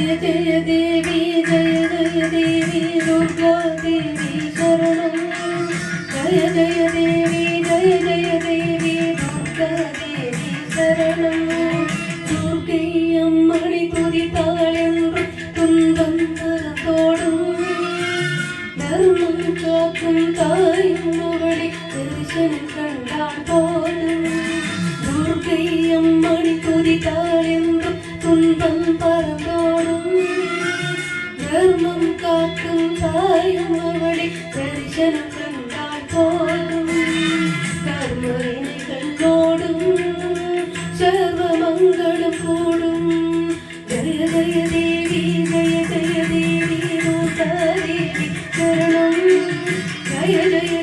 जय जय देवी दुर्गा देवी शरणं जय जय देवी दुर्गा देवी शरणं दुर्गे अम्मणि तुदिताळെன்று துன்பம் தரத்தோடும் தர்மம் காக்கும் தாயும் அவளை தரிசனம் கண்டால் போதும் துர்கை அம்மணி துதித்தாளென்று துன்பம் பறந்தோடும் தர்மம் காக்கும் தாயும் அவளை தரிசனம் கண்டால் போதும் கர்மவினைகளோடும் சர்வ மங்களம் கூடும் ஜய ஜய தேவி துர்கா தேவி சரணம் ஜய ஜய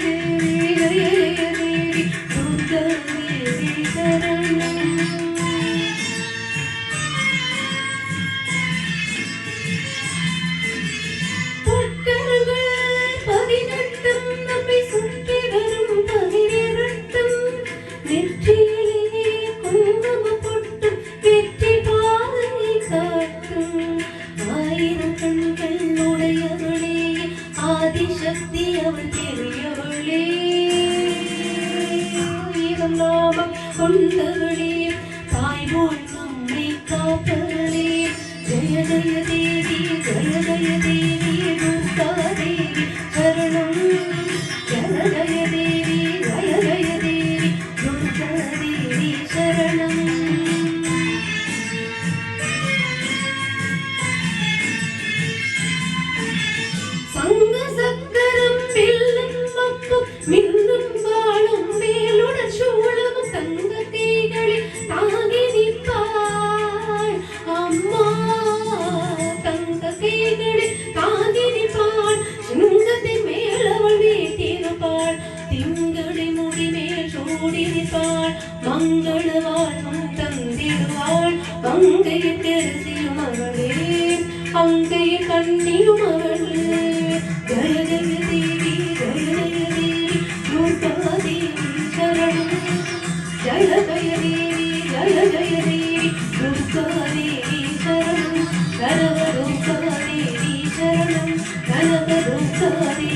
தேவி துர்கா தேவி சரணம் ஆதிசக்தி அவள் தெரியவளே நாமம் கொண்டவளே தாய் போல் நம்மை காப்பவளே ஜய ஜய தேவி துர்கா தேவி சரணம் ஜய ஜய தேவி துர்கா தேவி சரணம் சக்கரம் வெல்லும் மப்பும் மின்னும் வாழும் வேலுடன் சூழவும் தங்க கைகளில் தாங்கி நிற்பாள் அம்மா தங்க கைகளில் தாங்கி நிற்பாள் சிங்கத்தின் மேல் அவள் வீட்டிருப்பாள் திங்களை முடி மேல் சூடி நிற்பாள் மங்கள வாழ்வும் தந்திடுவாள் மங்கையை தெரிசியும் அவளே அங்கையை கண்ணியும் அவளே जय जय देवी दुर्गा देवी शरणं जय जय देवी दुर्गा देवी शरणं धनव दुर्गा देवी शरणं धनव दुर्गा देवी